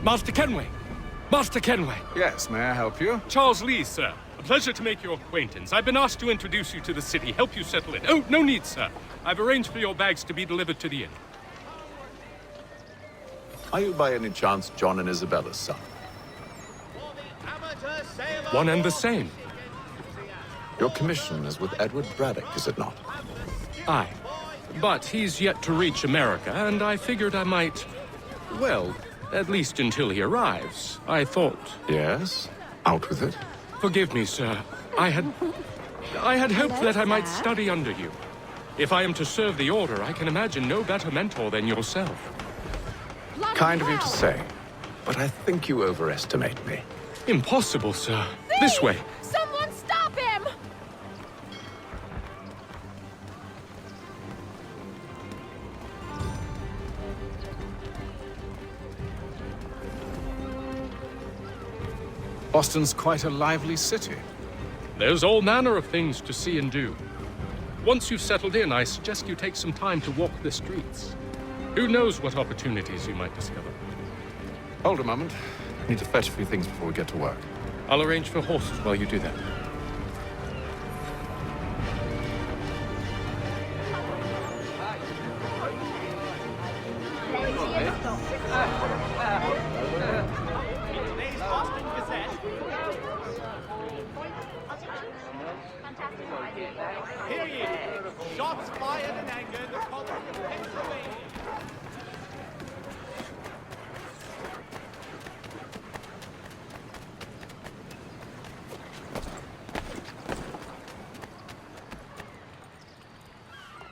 Master Kenway! Master Kenway! Yes, may I help you? Charles Lee, sir. A pleasure to make your acquaintance. I've been asked to introduce you to the city, help you settle in. Oh, no need, sir. I've arranged for your bags to be delivered to the inn. Are you by any chance John and Isabella's son? One and the same. Your commission is with Edward Braddock, is it not? Aye. But he's yet to reach America, and I figured I might... Well, at least until he arrives, I thought. Yes? Out with it. Forgive me, sir. I had hoped that I might study under you. If I am to serve the Order, I can imagine no better mentor than yourself. Kind of you to say, but I think you overestimate me. Impossible, sir. This way. Someone stop him! Boston's quite a lively city. There's all manner of things to see and do. Once you've settled in, I suggest you take some time to walk the streets. Who knows what opportunities you might discover. Hold a moment. I need to fetch a few things before we get to work. I'll arrange for horses while you do that. Hear ye! Shots fired in anger in the colony of Pennsylvania.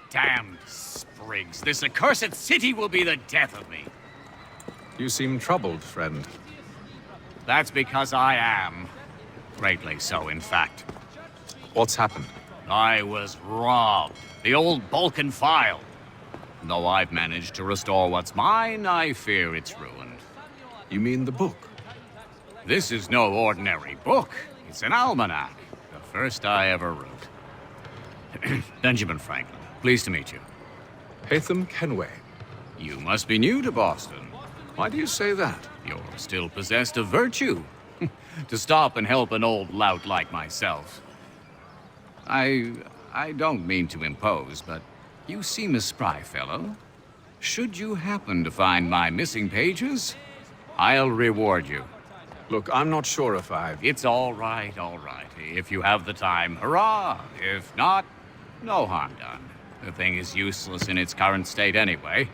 Damned sprigs. This accursed city will be the death of me. You seem troubled, friend. That's because I am. Greatly so, in fact. What's happened? I was robbed. The old Balkan file. Though I've managed to restore what's mine, I fear it's ruined. You mean the book? This is no ordinary book. It's an almanac. The first I ever wrote. Benjamin Franklin, pleased to meet you. HitFilm Kenway. You must be new to Boston. Why do you say that? You're still possessed of virtue. To stop and help an old lout like myself. I don't mean to impose, but you seem a spry fellow. Should you happen to find my missing pages, I'll reward you. Look, I'm not sure if I've... It's all right, all right. If you have the time, hurrah! If not, no harm done. The thing is useless in its current state anyway.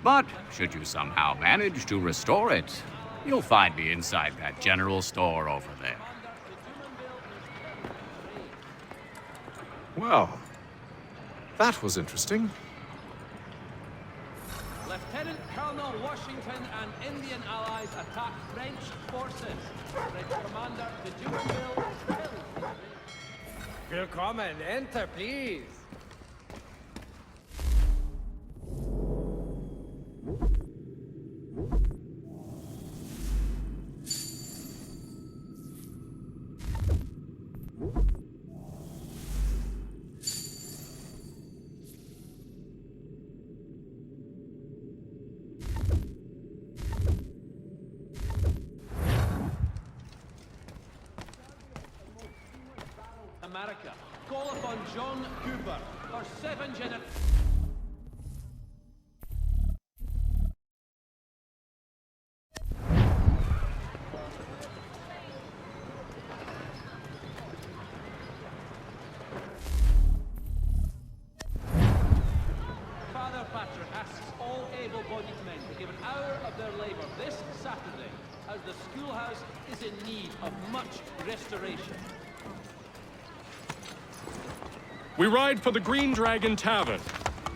But should you somehow manage to restore it, you'll find me inside that general store over there. Well, that was interesting. Lieutenant Colonel Washington and Indian allies attack French forces. French commander de Dumerville is killed. Willkommen, enter, please. America. Call upon John Cooper for 7 generations. Father Patrick asks all able-bodied men to give an hour of their labor this Saturday, as the schoolhouse is in need of much restoration. We ride for the Green Dragon Tavern.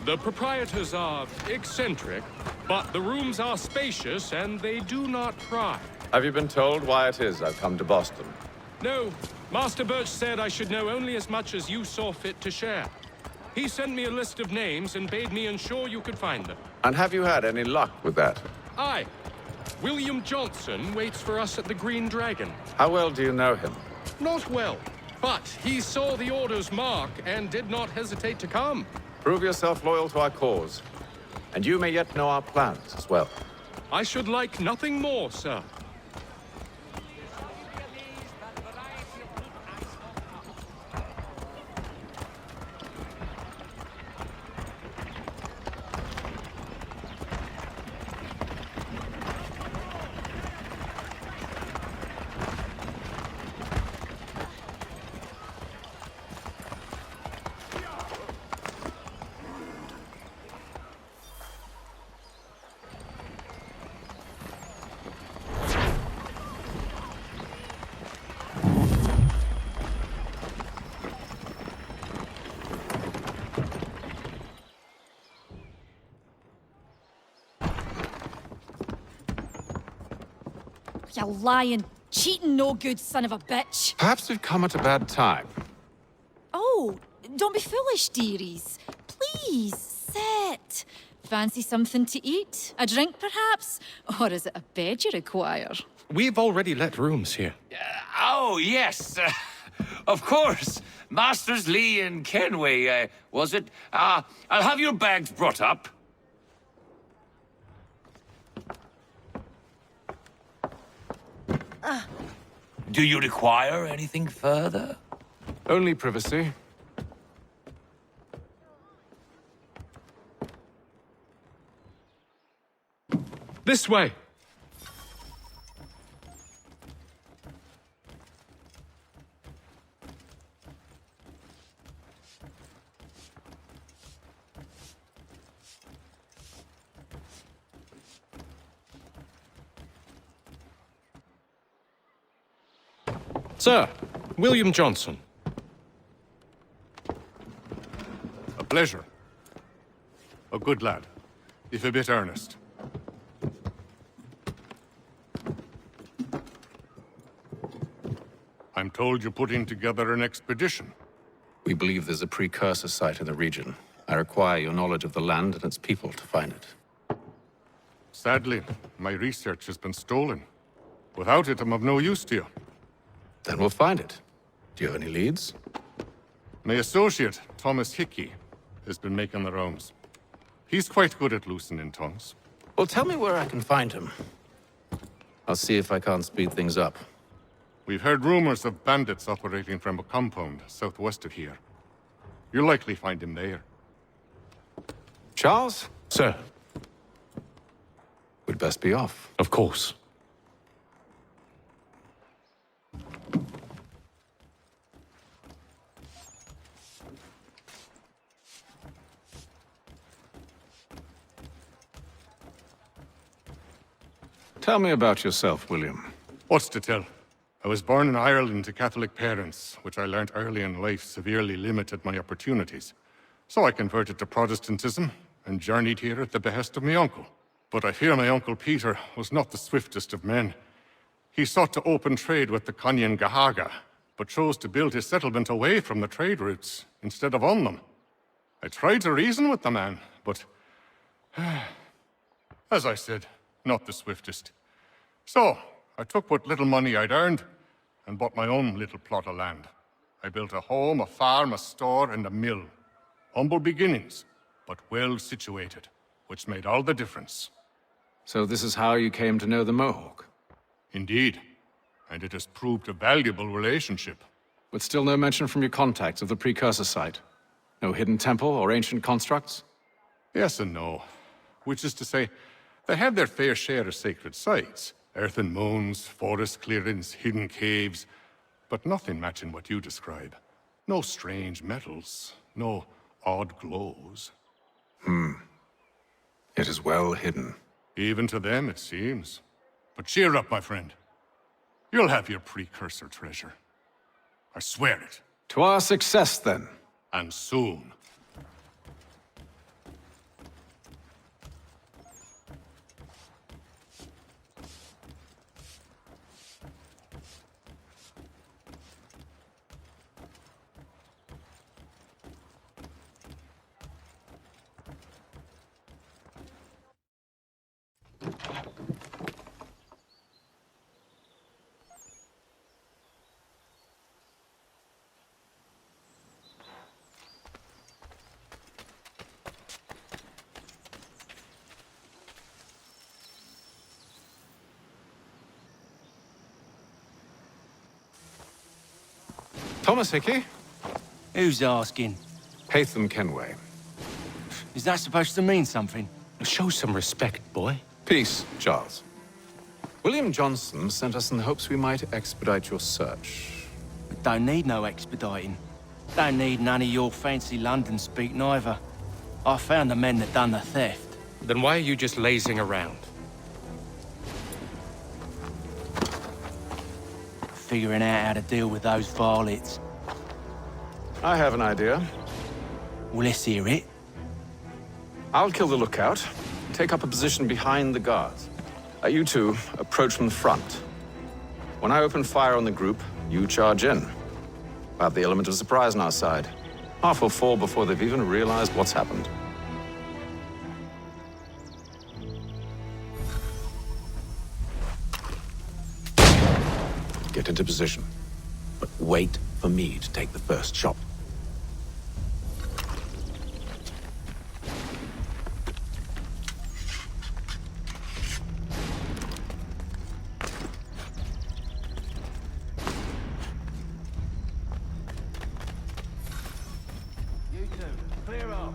The proprietors are eccentric, but the rooms are spacious and they do not pry. Have you been told why it is I've come to Boston? No, Master Birch said I should know only as much as you saw fit to share. He sent me a list of names and bade me ensure you could find them. And have you had any luck with that? Aye. William Johnson waits for us at the Green Dragon. How well do you know him? Not well, but he saw the Order's mark and did not hesitate to come. Prove yourself loyal to our cause. And you may yet know our plans as well. I should like nothing more, sir. You lying, cheating, no good son of a bitch. Perhaps we've come at a bad time. Oh, don't be foolish, dearies. Please, sit. Fancy something to eat? A drink, perhaps? Or is it a bed you require? We've already let rooms here. Oh, yes. Of course. Masters Lee and Kenway, was it? I'll have your bags brought up. Do you require anything further? Only privacy. This way! Sir, William Johnson. A pleasure. A good lad, if a bit earnest. I'm told you're putting together an expedition. We believe there's a precursor site in the region. I require your knowledge of the land and its people to find it. Sadly, my research has been stolen. Without it, I'm of no use to you. Then we'll find it. Do you have any leads? My associate, Thomas Hickey, has been making the rounds. He's quite good at loosening tongues. Well, tell me where I can find him. I'll see if I can't speed things up. We've heard rumors of bandits operating from a compound southwest of here. You'll likely find him there. Charles? Sir, We'd best be off. of course. Tell me about yourself, William. What's to tell? I was born in Ireland to Catholic parents, which I learnt early in life severely limited my opportunities. So I converted to Protestantism and journeyed here at the behest of my uncle. But I fear my uncle Peter was not the swiftest of men. He sought to open trade with the Conyan Gahaga, but chose to build his settlement away from the trade routes instead of on them. I tried to reason with the man, but as I said, not the swiftest. So, I took what little money I'd earned and bought my own little plot of land. I built a home, a farm, a store, and a mill. Humble beginnings, but well situated, which made all the difference. So this is how you came to know the Mohawk? Indeed, and it has proved a valuable relationship. But still no mention from your contacts of the precursor site? No hidden temple or ancient constructs? Yes and no. Which is to say, they have their fair share of sacred sites. Earthen mounds, forest clearings, hidden caves, but nothing matching what you describe. No strange metals, no odd glows. It is well hidden. Even to them, it seems. But cheer up, my friend. You'll have your precursor treasure. I swear it. To our success, then. And soon. Thomas Hickey? Who's asking? Haytham Kenway. Is that supposed to mean something? Show some respect, boy. Peace, Charles. William Johnson sent us in the hopes we might expedite your search. We don't need no expediting. Don't need none of your fancy London speak neither. I found the men that done the theft. Then why are you just lazing around? Figuring out how to deal with those varlets. I have an idea. Well, let's hear it. I'll kill the lookout, take up a position behind the guards. You two approach from the front. When I open fire on the group, you charge in. We'll have the element of surprise on our side. Half will fall before they've even realized what's happened. Get into position, but wait for me to take the first shot. You two, clear off.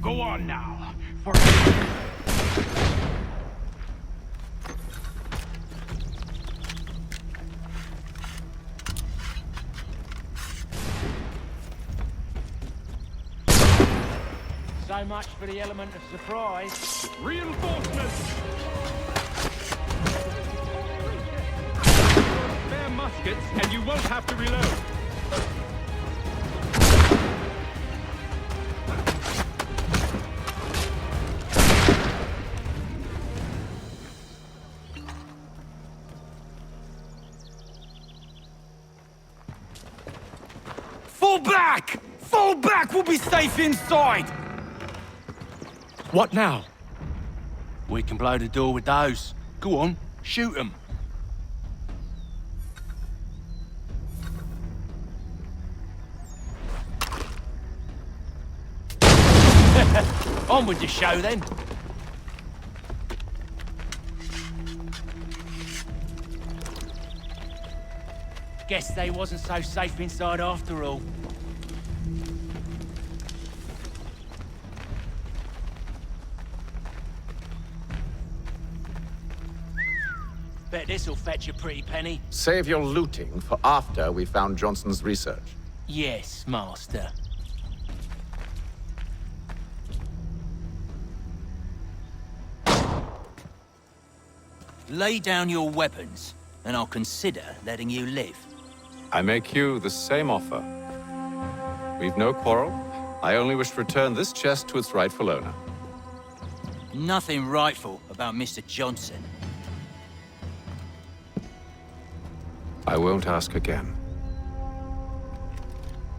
Go on now. For So much for the element of surprise. Reinforcements! Spare muskets, and you won't have to reload. Fall back! Fall back! We'll be safe inside! What now? We can blow the door with those. Go on, shoot them. On with the show then. Guess they wasn't so safe inside after all. Bet this'll fetch a pretty penny. Save your looting for after we found Johnson's research. Yes, master. Lay down your weapons, and I'll consider letting you live. I make you the same offer. We've no quarrel. I only wish to return this chest to its rightful owner. Nothing rightful about Mr. Johnson. I won't ask again.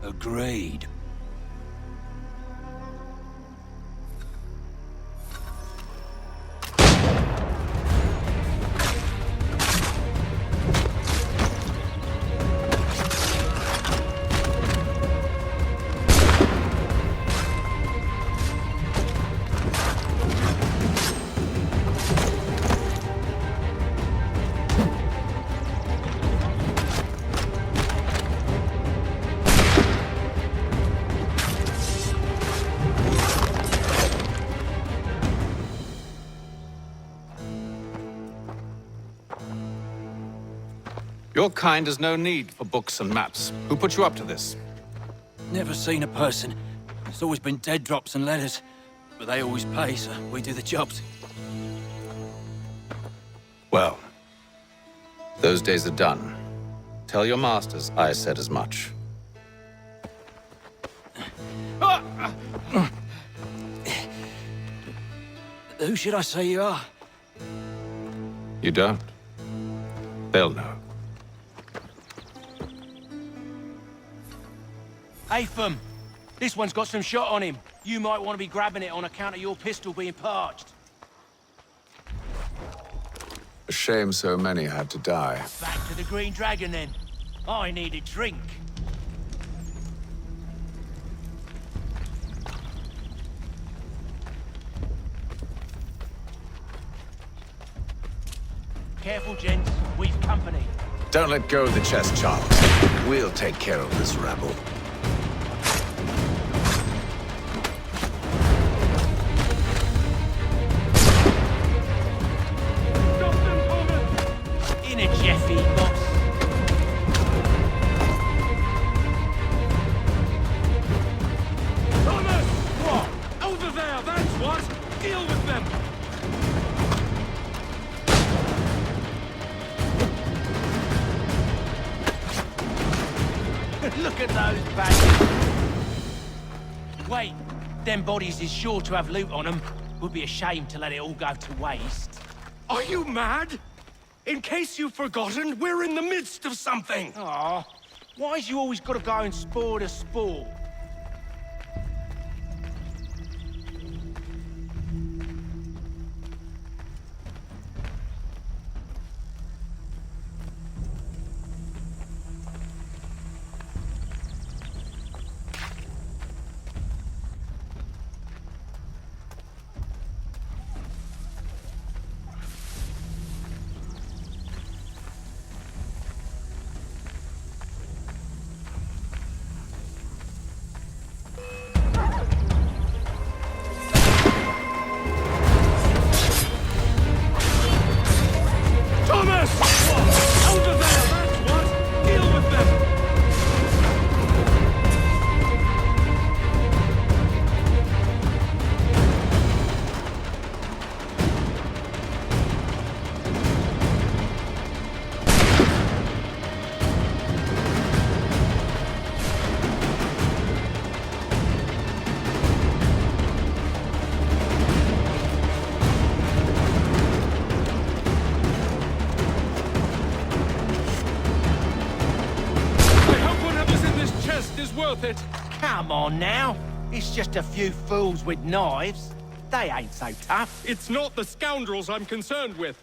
Agreed. Your kind has no need for books and maps. Who put you up to this? Never seen a person. It's always been dead drops and letters. But they always pay, so we do the jobs. Well, those days are done. Tell your masters I said as much. Who should I say you are? You don't? They'll know. HitFilm, this one's got some shot on him. You might want to be grabbing it on account of your pistol being parched. A shame so many had to die. Back to the Green Dragon, then. I need a drink. Careful, gents. We've company. Don't let go of the chest, Charles. We'll take care of this rabble. In a Jeffy, boss. Thomas! What? Over there, that's what! Deal with them! Look at those badges. Wait, them bodies is sure to have loot on them. Would be a shame to let it all go to waste. Are you mad? In case you've forgotten, we're in the midst of something! Aw, why's you always gotta go and spoil the sport? Thomas! Over there, that's what! Deal with them! Is worth it. Come on now. It's just a few fools with knives. They ain't so tough. It's not the scoundrels I'm concerned with.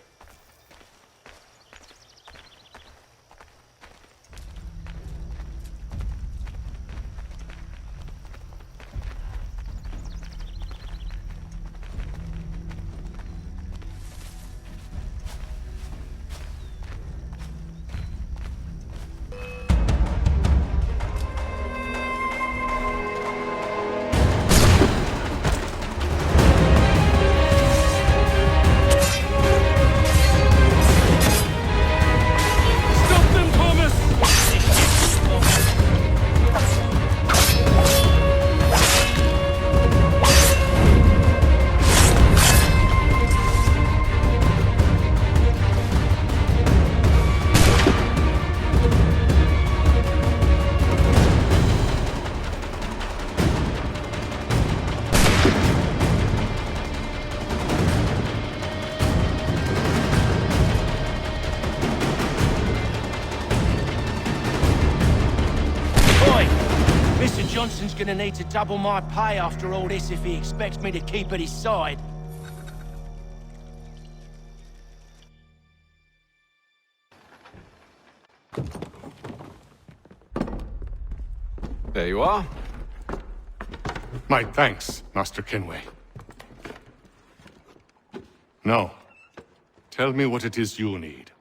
Johnson's gonna need to double my pay after all this if he expects me to keep at his side. There you are. My thanks, Master Kenway. Now, tell me what it is you need.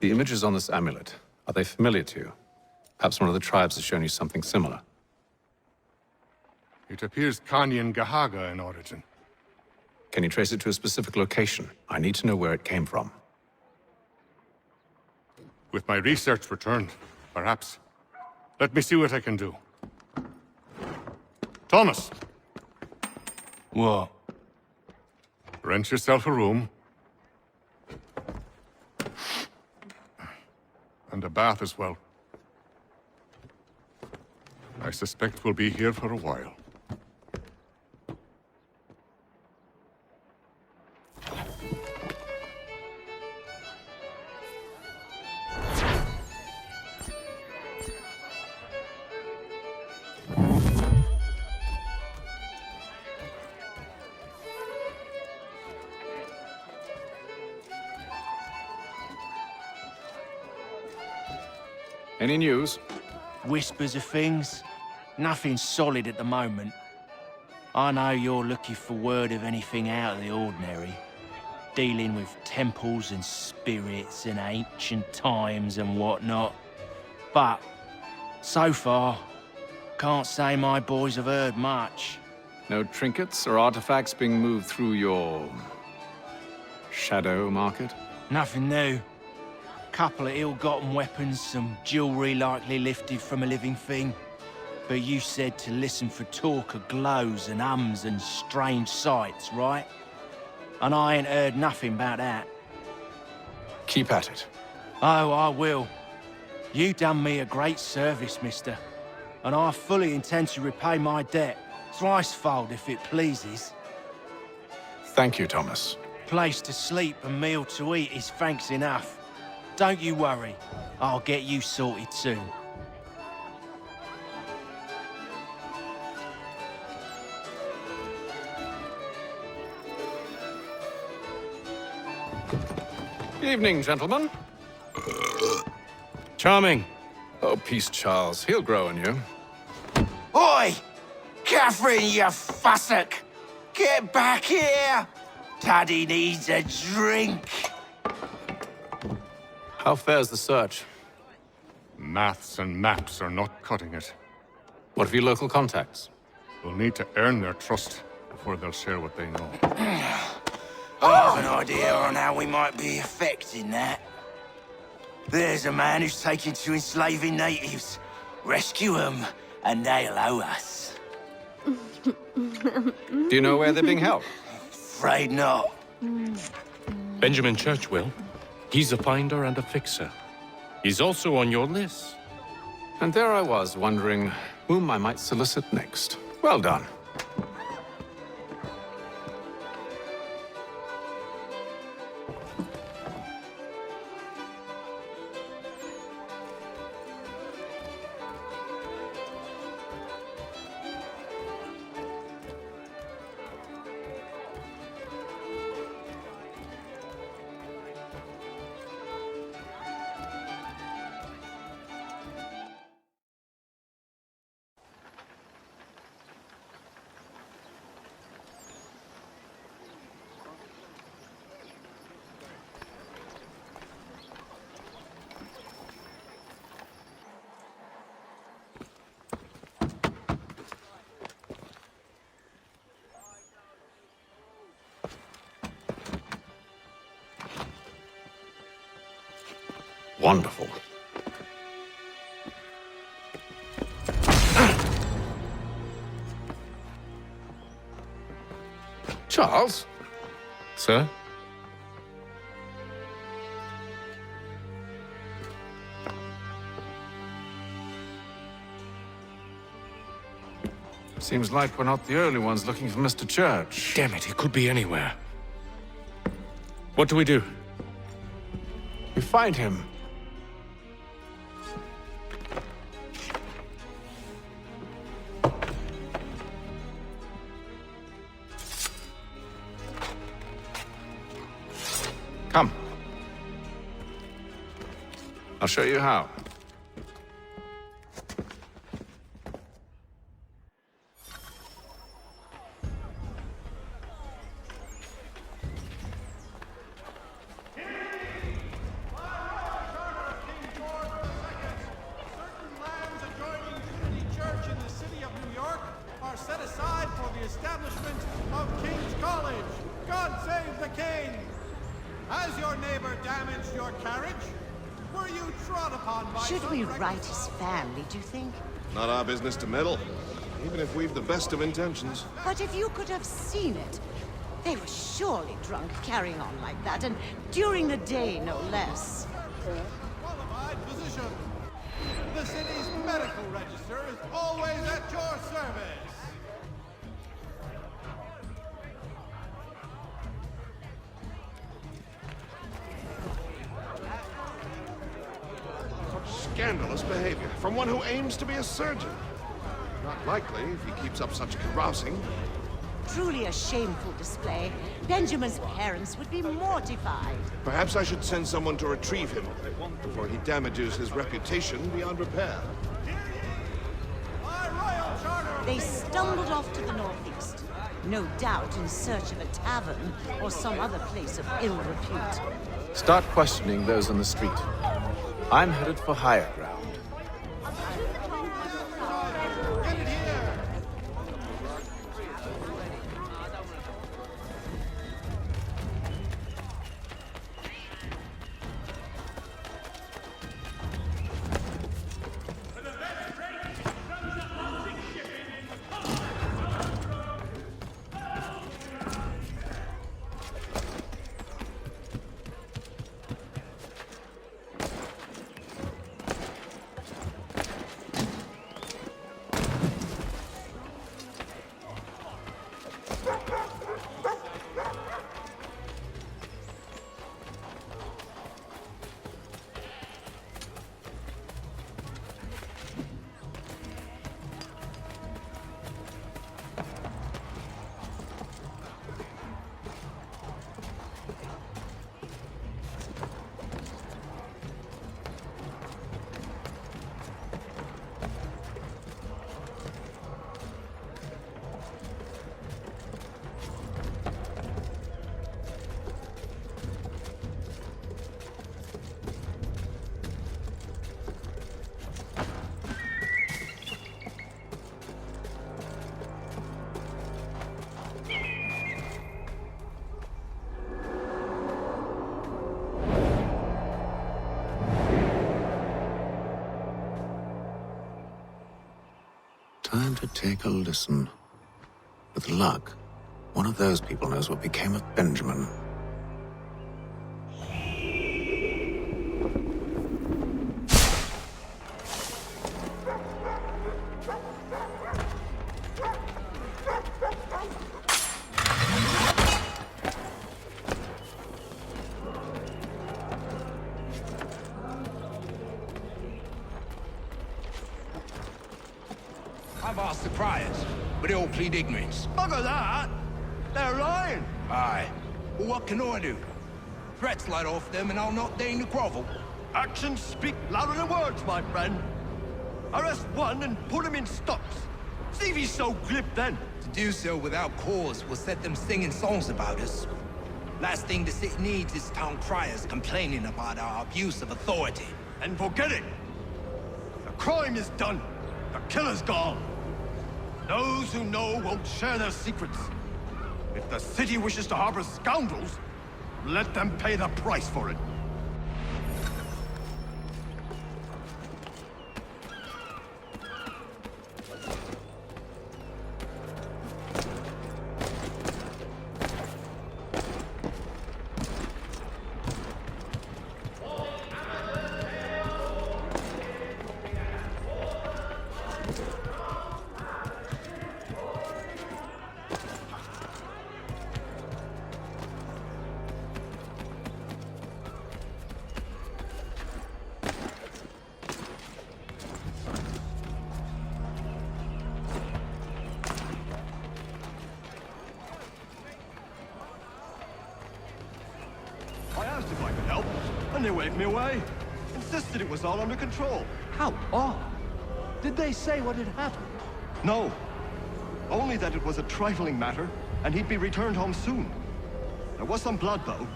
The images on this amulet, are they familiar to you? Perhaps one of the tribes has shown you something similar. It appears Kanyan Gahaga in origin. Can you trace it to a specific location? I need to know where it came from. With my research returned, perhaps. Let me see what I can do. Thomas! What? Rent yourself a room. And a bath as well. I suspect we'll be here for a while. Any news? Whispers of things. Nothing solid at the moment. I know you're looking for word of anything out of the ordinary. Dealing with temples and spirits and ancient times and whatnot. But, so far, can't say my boys have heard much. No trinkets or artifacts being moved through your... shadow market? Nothing new. Couple of ill-gotten weapons, some jewelry likely lifted from a living thing. But you said to listen for talk of glows and ums and strange sights, right? And I ain't heard nothing about that. Keep at it. Oh, I will. You done me a great service, mister. And I fully intend to repay my debt. Thricefold, if it pleases. Thank you, Thomas. Place to sleep and meal to eat is thanks enough. Don't you worry. I'll get you sorted soon. Evening, gentlemen. Charming. Oh, peace, Charles. He'll grow on you. Oi! Catherine, you fussock! Get back here! Taddy needs a drink. How fares the search? Maths and maps are not cutting it. What of your local contacts? We'll need to earn their trust before they'll share what they know. I have an idea on how we might be affecting that. There's a man who's taken to enslaving natives. Rescue them, and they'll owe us. Do you know where they're being held? Afraid not. Benjamin Church will. He's a finder and a fixer. He's also on your list. And there I was, wondering whom I might solicit next. Well done. Wonderful. Charles? Sir? Seems like we're not the only ones looking for Mr. Church. Damn it, he could be anywhere. What do we do? We find him. Come. I'll show you how. Set aside for the establishment of King's College. God save the King! Has your neighbor damaged your carriage? Were you trod upon by Should some we reckless- write his family, do you think? Not our business to meddle, even if we've the best of intentions. But if you could have seen it, they were surely drunk carrying on like that, and during the day, no less. Qualified physician. The city's medical register is always at your service. Scandalous behavior from one who aims to be a surgeon. Not likely if he keeps up such carousing. Truly a shameful display. Benjamin's parents would be mortified. Perhaps I should send someone to retrieve him before he damages his reputation beyond repair. By royal charter of They King's stumbled off to the northeast. No doubt in search of a tavern or some other place of ill repute. Start questioning those on the street. I'm headed for higher ground. Get it here! Time to take a listen. With luck, one of those people knows what became of Benjamin. I've asked the criers, but they all plead ignorance. Bugger that! They're lying! Aye. Well, what can I do? Threats light off them and I'll not deign to grovel. Actions speak louder than words, my friend. Arrest one and put him in stocks. See if he's so glib then. To do so without cause will set them singing songs about us. Last thing the city needs is town criers complaining about our abuse of authority. And forget it! The crime is done. The killer's gone. Those who know won't share their secrets. If the city wishes to harbor scoundrels, let them pay the price for it. I asked if I could help, and they waved me away. Insisted it was all under control. How odd. Did they say what had happened? No. Only that it was a trifling matter, and he'd be returned home soon. There was some blood, though,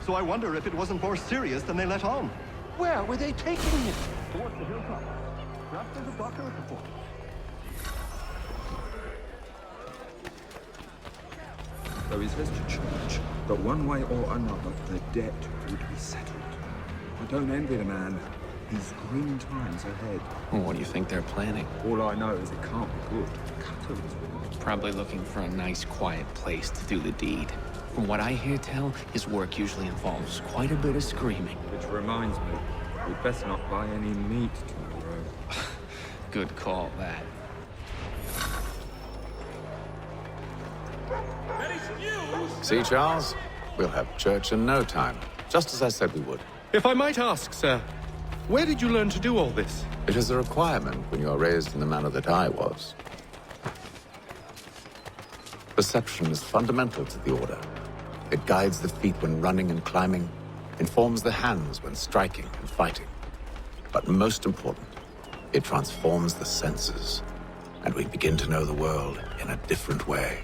so I wonder if it wasn't more serious than they let on. Where were they taking him? Towards the hilltop. Perhaps there's a doctor at the fort. There is this to church, but one way or another, the debt would be settled. I don't envy the man. He's grim times ahead. Well, what do you think they're planning? All I know is it can't be good. Cato is Probably looking for a nice, quiet place to do the deed. From what I hear tell, his work usually involves quite a bit of screaming. Which reminds me, we'd best not buy any meat tomorrow. Good call, that. See, Charles? We'll have church in no time, just as I said we would. If I might ask, sir, where did you learn to do all this? It is a requirement when you are raised in the manner that I was. Perception is fundamental to the Order. It guides the feet when running and climbing, informs the hands when striking and fighting. But most important, it transforms the senses, and we begin to know the world in a different way.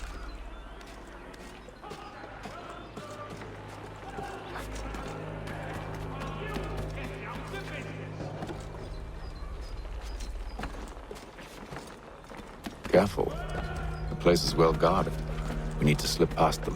careful. The place is well guarded. We need to slip past them.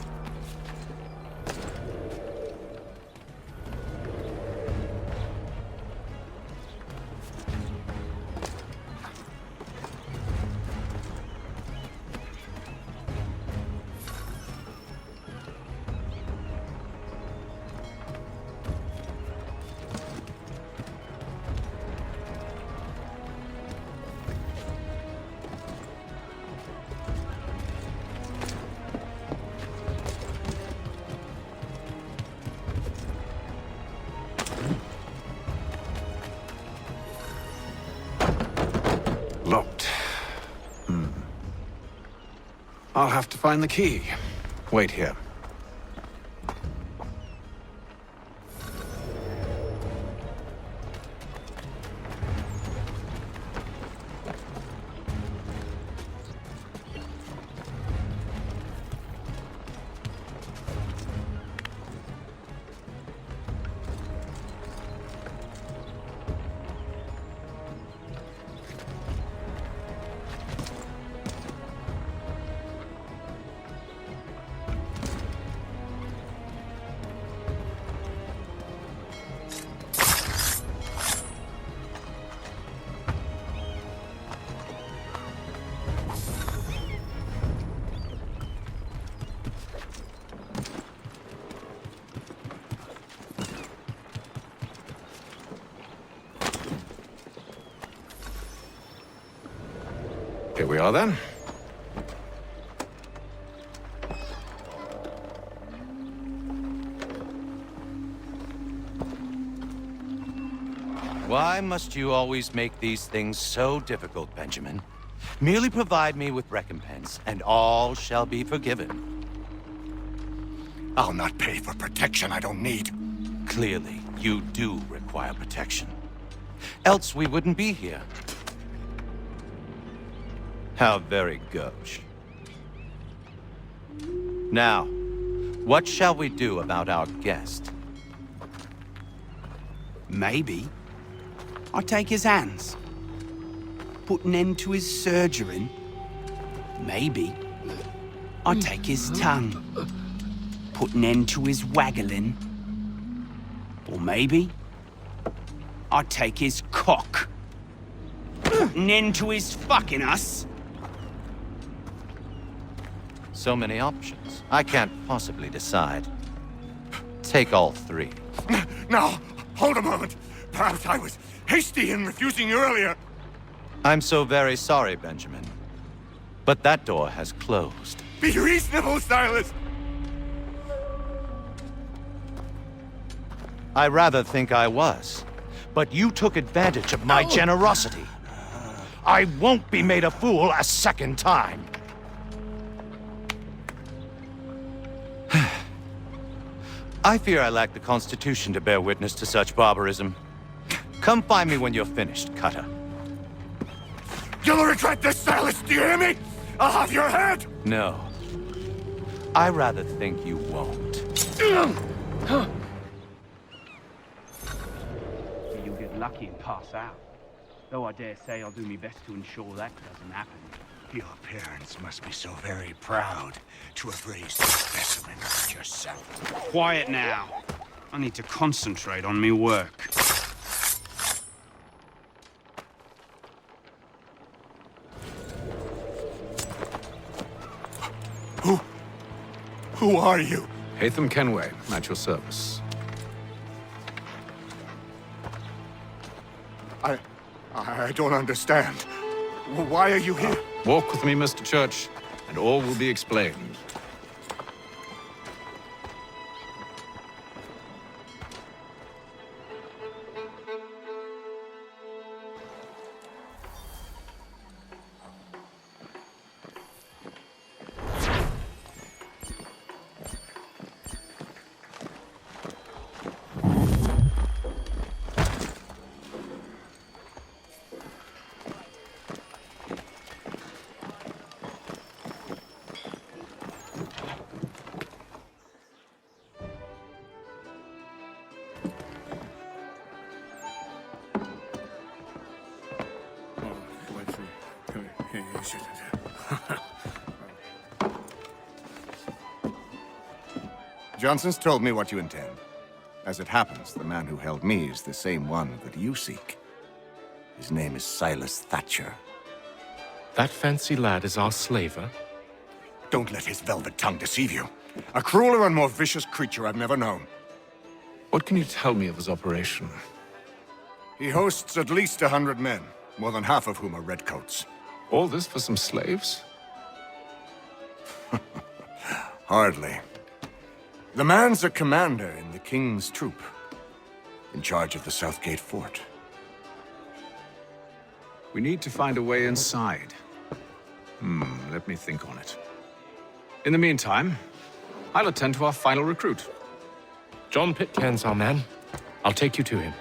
Locked. I'll have to find the key. Wait here. Here we are then. Why must you always make these things so difficult, Benjamin? Merely provide me with recompense, and all shall be forgiven. I'll not pay for protection I don't need. Clearly, you do require protection. Else we wouldn't be here. How very gauche. Now, what shall we do about our guest? Maybe I take his hands, put an end to his surgering. Maybe I take his tongue, put an end to his waggling. Or maybe I take his cock, put an end to his fucking us. So many options. I can't possibly decide. Take all three. Now, hold a moment. Perhaps I was hasty in refusing you earlier. I'm so very sorry, Benjamin. But that door has closed. Be reasonable, Silas. I rather think I was. But you took advantage of my generosity. I won't be made a fool a second time. I fear I lack the constitution to bear witness to such barbarism. Come find me when you're finished, Cutter. You'll regret this, Silas, do you hear me? I'll have your head! No. I rather think you won't. You'll get lucky and pass out. Though I dare say I'll do my best to ensure that doesn't happen. Your parents must be so very proud to have raised a specimen like yourself. Quiet now. I need to concentrate on me work. Who are you? HitFilm Kenway, at your service. I don't understand. Why are you here? Walk with me, Mr. Church, and all will be explained. Johnson's told me what you intend. As it happens, the man who held me is the same one that you seek. His name is Silas Thatcher. That fancy lad is our slaver? Don't let his velvet tongue deceive you. A crueler and more vicious creature I've never known. What can you tell me of his operation? He hosts at least 100 men, more than half of whom are redcoats. All this for some slaves? Hardly. The man's a commander in the King's troop, in charge of the Southgate Fort. We need to find a way inside. Let me think on it. In the meantime, I'll attend to our final recruit. John Pitcairn's our man. I'll take you to him.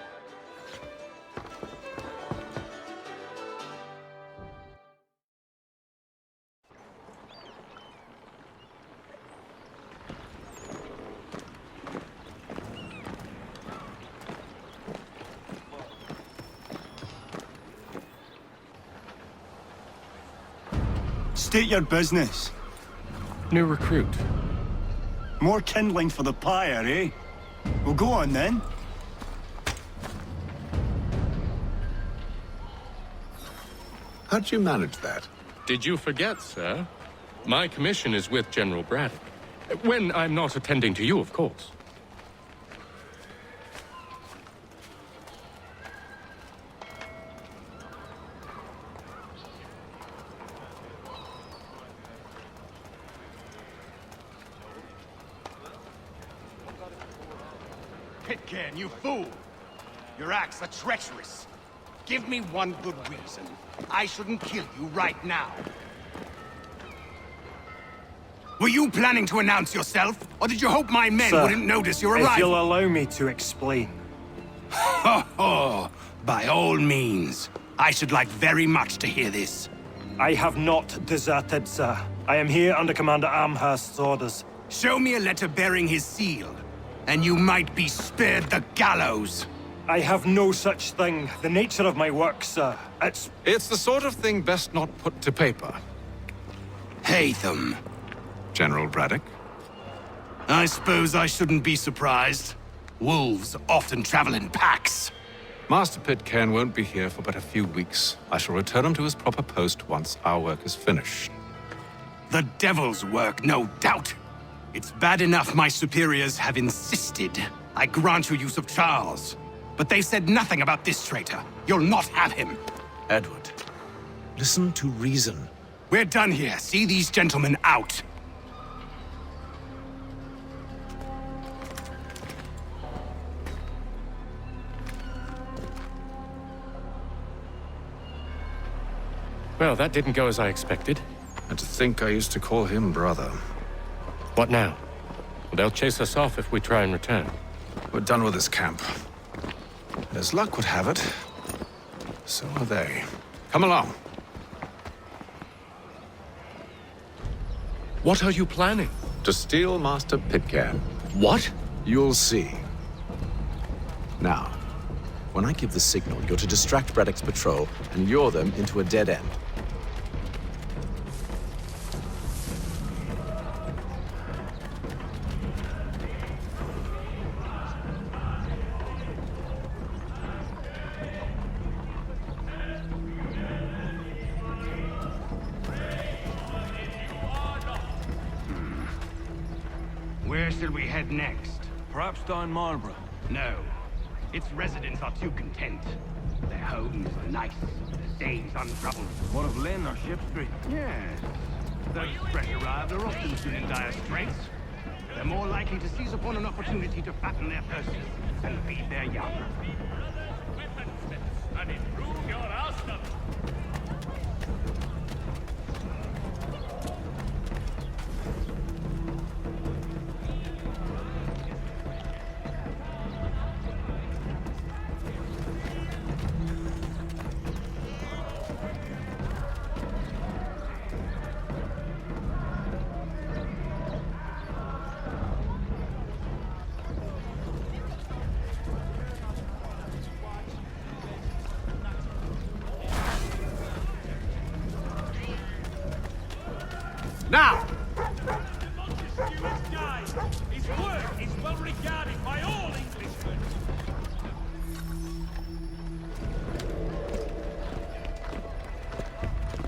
State your business. New recruit. More kindling for the pyre, eh? Well, go on then. How'd you manage that? Did you forget, sir? My commission is with General Braddock. When I'm not attending to you, of course. Pitcairn, you fool! Your acts are treacherous. Give me one good reason. I shouldn't kill you right now. Were you planning to announce yourself? Or did you hope my men Sir, wouldn't notice your arrival? If you'll allow me to explain. Ho ho! By all means. I should like very much to hear this. I have not deserted, sir. I am here under Commander Amherst's orders. Show me a letter bearing his seal, and you might be spared the gallows. I have no such thing. The nature of my work, sir, it's the sort of thing best not put to paper. HitFilm. General Braddock? I suppose I shouldn't be surprised. Wolves often travel in packs. Master Pitcairn won't be here for but a few weeks. I shall return him to his proper post once our work is finished. The devil's work, no doubt. It's bad enough my superiors have insisted I grant you use of Charles. But they said nothing about this traitor. You'll not have him. Edward, listen to reason. We're done here. See these gentlemen out. Well, that didn't go as I expected. And to think I used to call him brother. What now? Well, they'll chase us off if we try and return. We're done with this camp. And as luck would have it, so are they. Come along. What are you planning? To steal Master Pitcairn. What? You'll see. Now, when I give the signal, you're to distract Braddock's patrol and lure them into a dead end. Where shall we head next? Perhaps down Marlborough. No. Its residents are too content. Their homes are nice, the days untroubled. What of Lynn or Ship Street? Yes. Those fresh arrived are often seen in dire straits. They're more likely to seize upon an opportunity to fatten their purses and feed their young. And improve your outcome. Now! His work is well regarded by all Englishmen.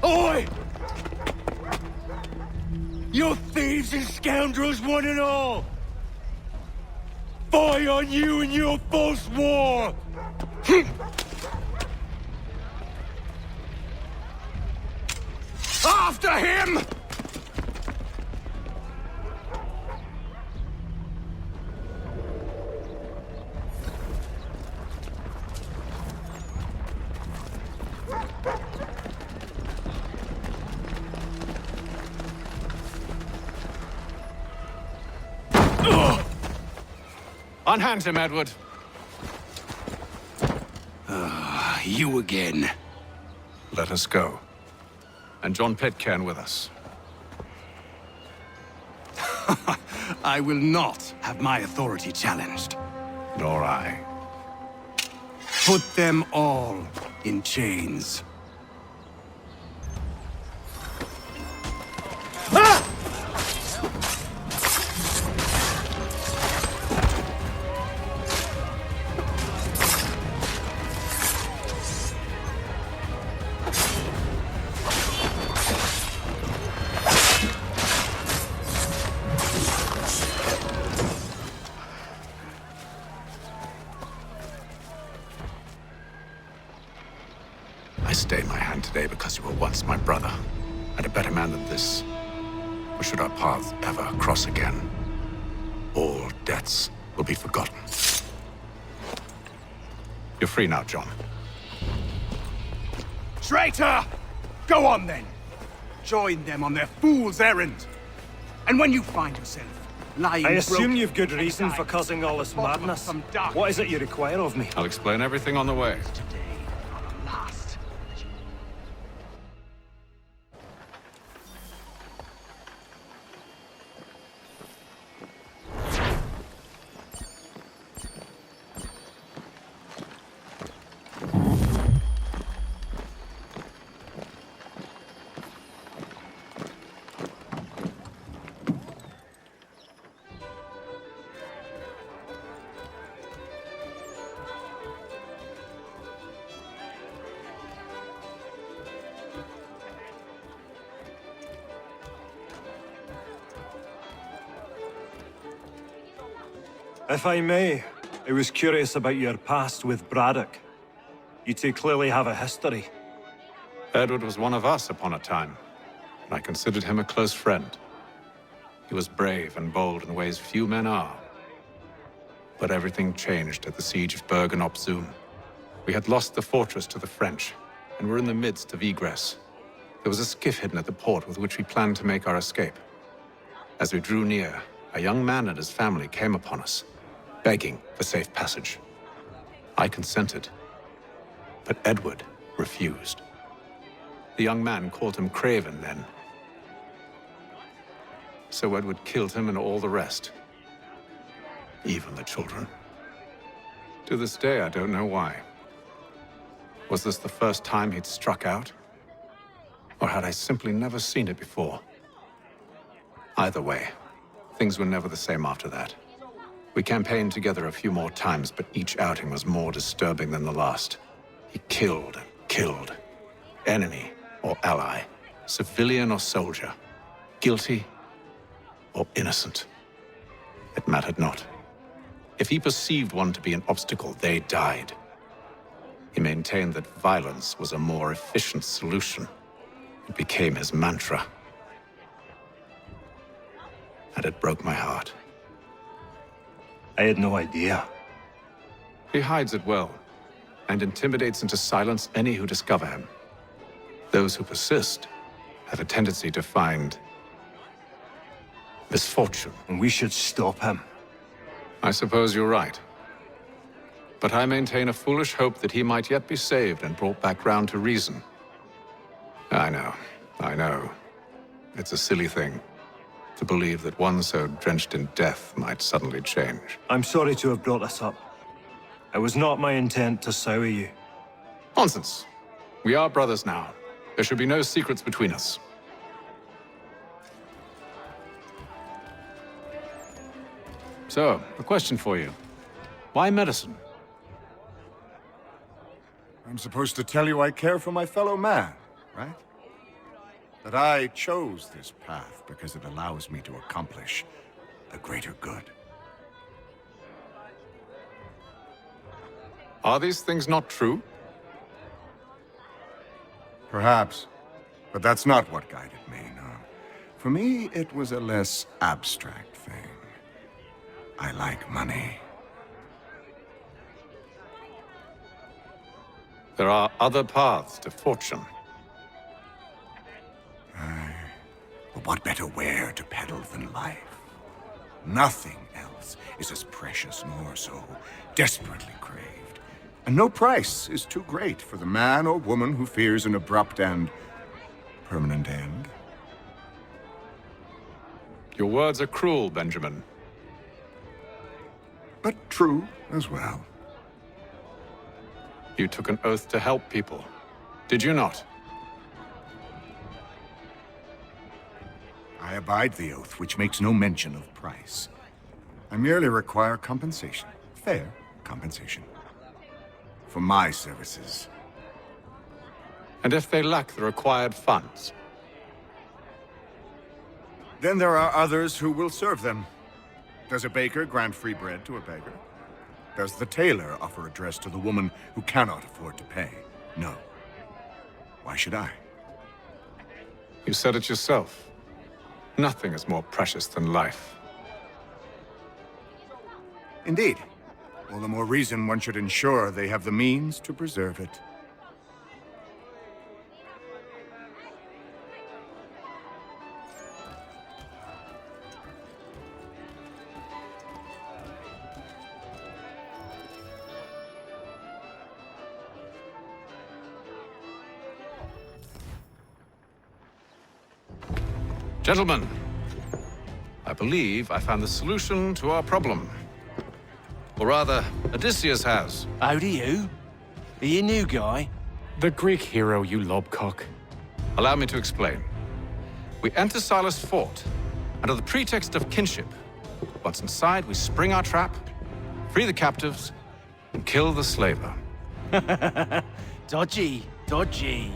Oi! You thieves and scoundrels, one and all! Fie on you and your false war! After him! Unhand him, Edward. You again. Let us go. And John Pitcairn with us. I will not have my authority challenged. Nor I. Put them all in chains. I stay my hand today because you were once my brother, and a better man than this. Or should our paths ever cross again, all debts will be forgotten. You're free now, John. Traitor! Go on then. Join them on their fool's errand. And when you find yourself lying I assume broken you've good reason for causing all this madness. What is it you require of me? I'll explain everything on the way. If I may, I was curious about your past with Braddock. You two clearly have a history. Edward was one of us upon a time, and I considered him a close friend. He was brave and bold in ways few men are. But everything changed at the siege of Bergen op Zoom. We had lost the fortress to the French, and were in the midst of egress. There was a skiff hidden at the port with which we planned to make our escape. As we drew near, a young man and his family came upon us, begging for safe passage. I consented, but Edward refused. The young man called him Craven then. So Edward killed him and all the rest, even the children. To this day, I don't know why. Was this the first time he'd struck out? Or had I simply never seen it before? Either way, things were never the same after that. We campaigned together a few more times, but each outing was more disturbing than the last. He killed and killed. Enemy or ally, civilian or soldier, guilty or innocent. It mattered not. If he perceived one to be an obstacle, they died. He maintained that violence was a more efficient solution. It became his mantra. And it broke my heart. I had no idea. He hides it well, and intimidates into silence any who discover him. Those who persist have a tendency to find misfortune. And we should stop him. I suppose you're right. But I maintain a foolish hope that he might yet be saved and brought back round to reason. I know. It's a silly thing to believe that one so drenched in death might suddenly change. I'm sorry to have brought this up. It was not my intent to sour you. Nonsense. We are brothers now. There should be no secrets between us. So, a question for you. Why medicine? I'm supposed to tell you I care for my fellow man, right? That I chose this path because it allows me to accomplish a greater good. Are these things not true? Perhaps. But that's not what guided me, no. For me, it was a less abstract thing. I like money. There are other paths to fortune. But what better ware to peddle than life? Nothing else is as precious nor so desperately craved. And no price is too great for the man or woman who fears an abrupt and permanent end. Your words are cruel, Benjamin. But true as well. You took an oath to help people, did you not? I abide the oath, which makes no mention of price. I merely require compensation, fair compensation, for my services. And if they lack the required funds? Then there are others who will serve them. Does a baker grant free bread to a beggar? Does the tailor offer a dress to the woman who cannot afford to pay? No. Why should I? You said it yourself. Nothing is more precious than life. Indeed. All the more reason one should ensure they have the means to preserve it. Gentlemen, I believe I found the solution to our problem. Or rather, Odysseus has. Oh, do you? Are you a new guy? The Greek hero, you lobcock. Allow me to explain. We enter Silas' fort, under the pretext of kinship. Once inside, we spring our trap, free the captives, and kill the slaver. Dodgy, dodgy.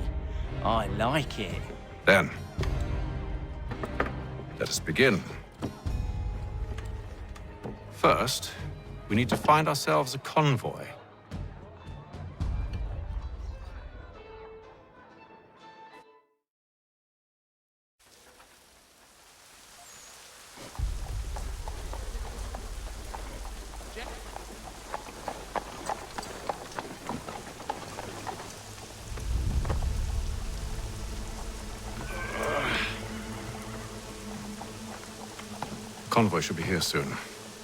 I like it. Then, let us begin. First, we need to find ourselves a convoy. Convoy should be here soon.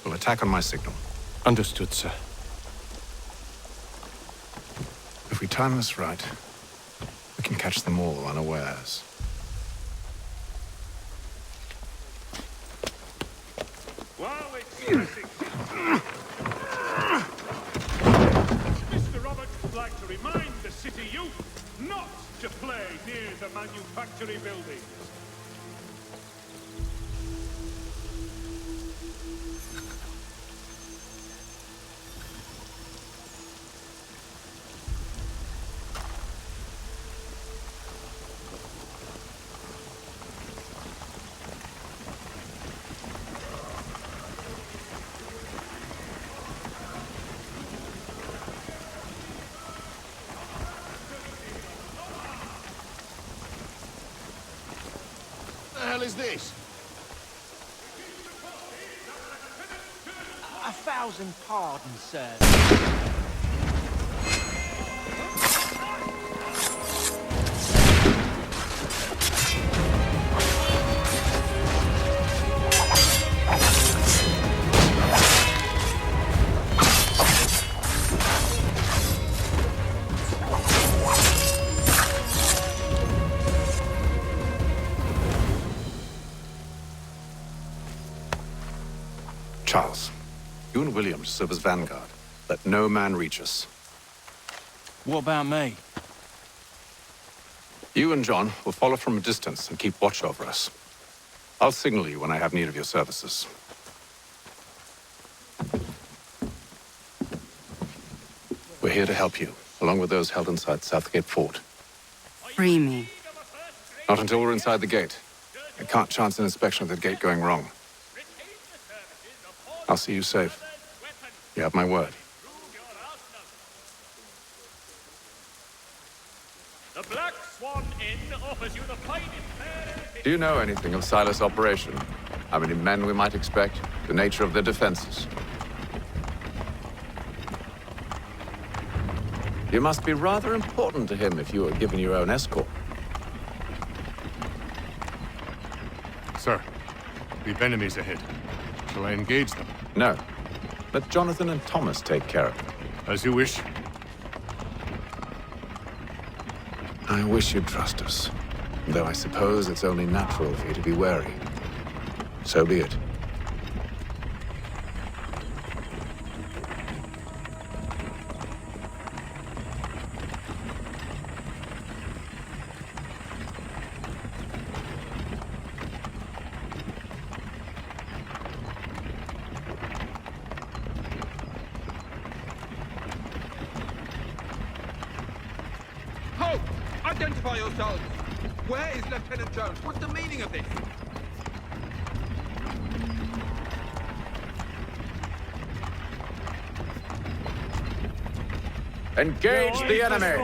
We'll attack on my signal. Understood, sir. If we time this right, we can catch them all unawares. Mr. Roberts would like to remind the city youth not to play near the manufactory buildings. What the hell is this? 1,000 pardons, sir. Charles, you and William serve as vanguard. Let no man reach us. What about me? You and John will follow from a distance and keep watch over us. I'll signal you when I have need of your services. here to help you, along with those held inside Southgate Fort. Free me. Not until we're inside the gate. I can't chance an inspection of the gate going wrong. I'll see you safe. You have my word. The Black Swan Inn offers you the finest fare. Do you know anything of Silas' operation? How many men we might expect? The nature of their defenses? You must be rather important to him if you were given your own escort. Sir, we've enemies ahead. Shall I engage them? No. Let Jonathan and Thomas take care of it. As you wish. I wish you'd trust us. Though I suppose it's only natural for you to be wary. So be it. Halt! Identify yourselves! Where is Lieutenant Jones? What's the meaning of this? Engage the enemy!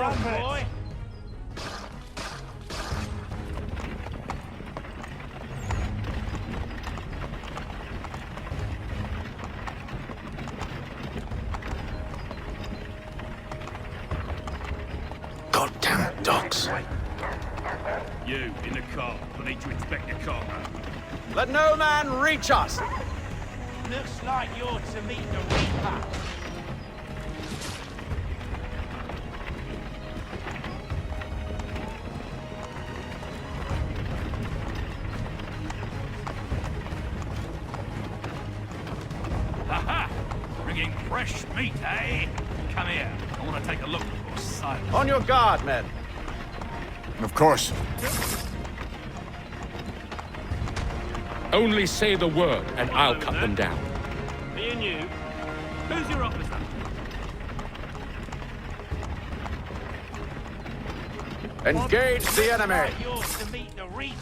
Goddamn dogs. You, in the car. I need to inspect your car. Let no man reach us! Looks like you're to meet the Reaper. Aha! Bringing fresh meat, eh? Come here. I want to take a look at your sight. On your guard, men! Of course. Only say the word, and I'll cut them down. Me and you. Who's your officer? Engage the enemy! Like you're to meet the Reaper.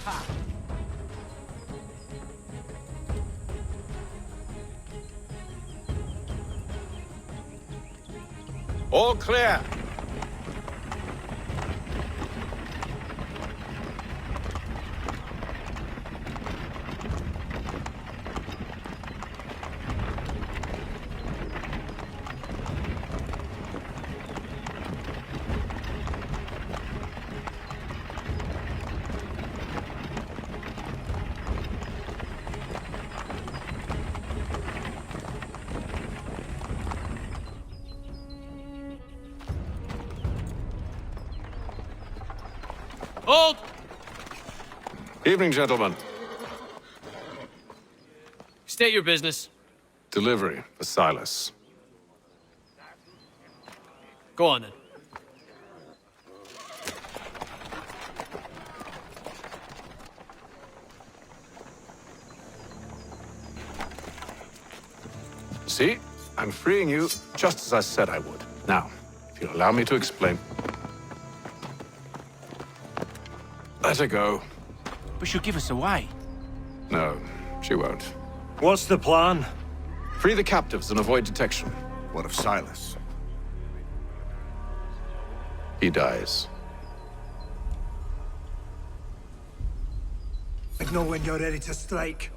All clear! Hold! Evening, gentlemen. State your business. Delivery for Silas. Go on, then. See? I'm freeing you just as I said I would. Now, if you'll allow me to explain. Let her go. But she'll give us away. No, she won't. What's the plan? Free the captives and avoid detection. What of Silas? He dies. I know when you're ready to strike.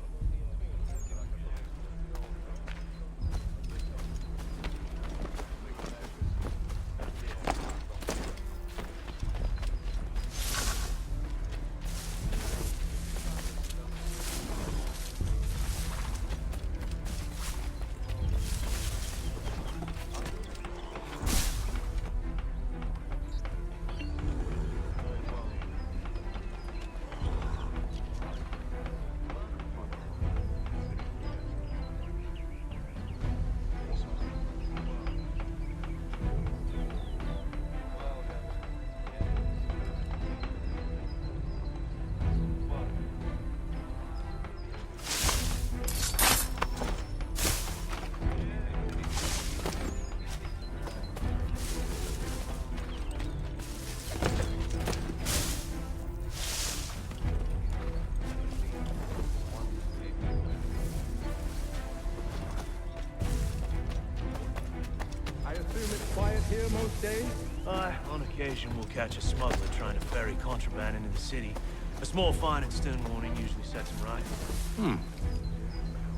day? On occasion, we'll catch a smuggler trying to ferry contraband into the city. A small fine and stern warning usually sets him right.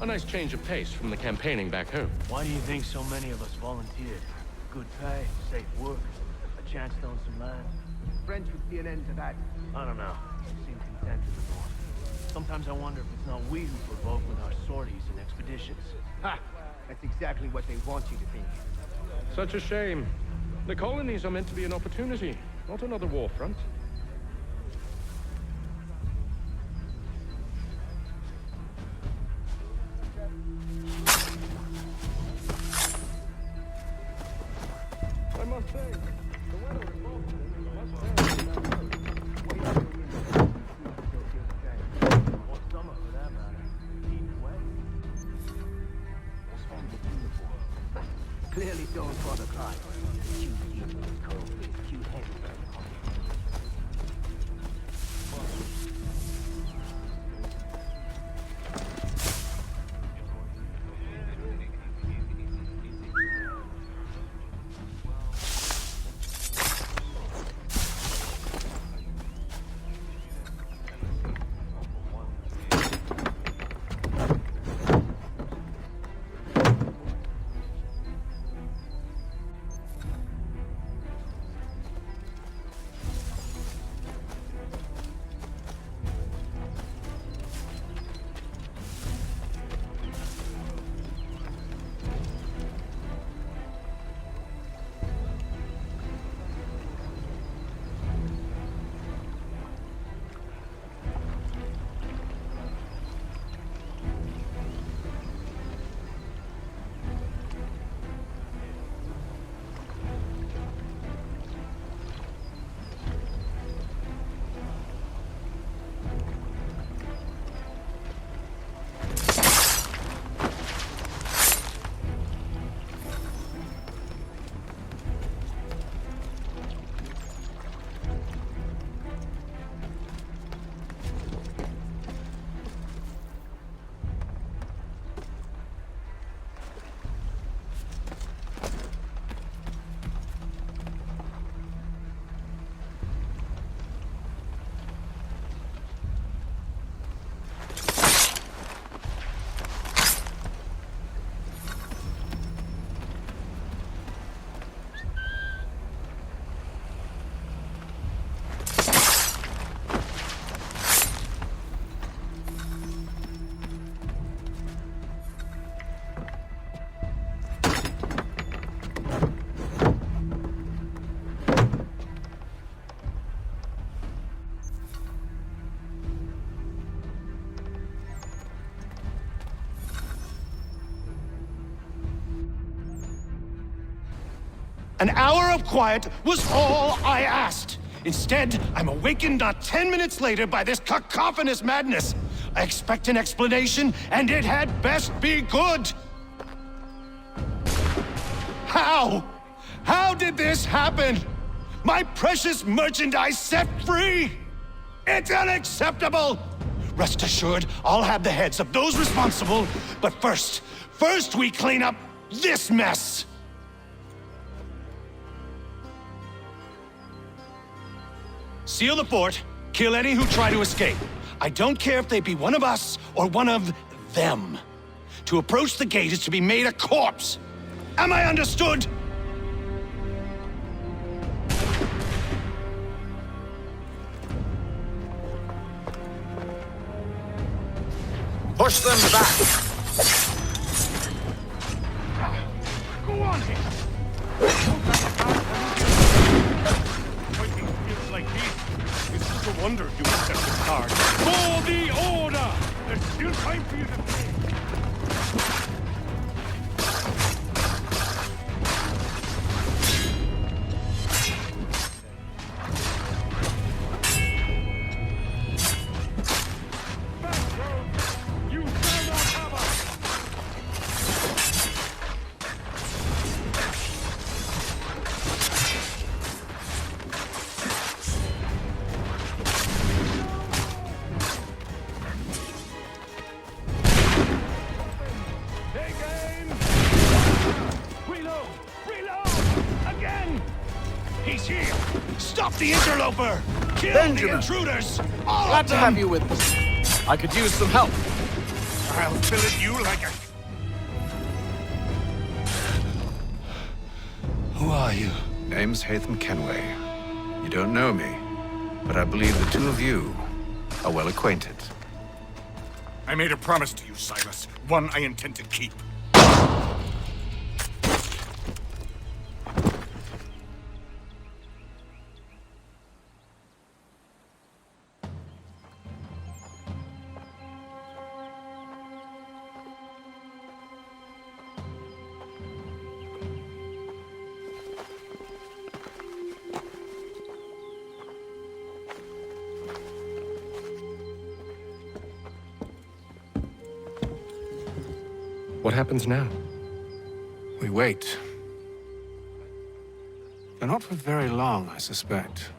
A nice change of pace from the campaigning back home. Why do you think so many of us volunteered? Good pay, safe work, a chance to own some land. French would see an end to that. I don't know. They seem content in the north. Sometimes I wonder if it's not we who provoke with our sorties and expeditions. Ha! That's exactly what they want you to think. Such a shame. The colonies are meant to be an opportunity, not another war front. I must say, the weather is Or summer, for that matter. Heat and wet. Clearly don't for the climb. Cute heat, cold, cute head. An hour of quiet was all I asked. Instead, I'm awakened not 10 minutes later by this cacophonous madness. I expect an explanation, and it had best be good. How? How did this happen? My precious merchandise set free? It's unacceptable! Rest assured, I'll have the heads of those responsible, but first we clean up this mess! Seal the fort, kill any who try to escape. I don't care if they be one of us or one of them. To approach the gate is to be made a corpse. Am I understood? Push them back! Go on here! Like these. It's no wonder you accepted card. For the order! There's still time for you to play. Stop the interloper! Kill the intruders! All Glad of to them! have you with us. I could use some help. I'll fillet you like a... Who are you? Name's HitFilm Kenway. You don't know me, but I believe the two of you are well acquainted. I made a promise to you, Silas. One I intend to keep. What happens now? We wait. But not for very long, I suspect.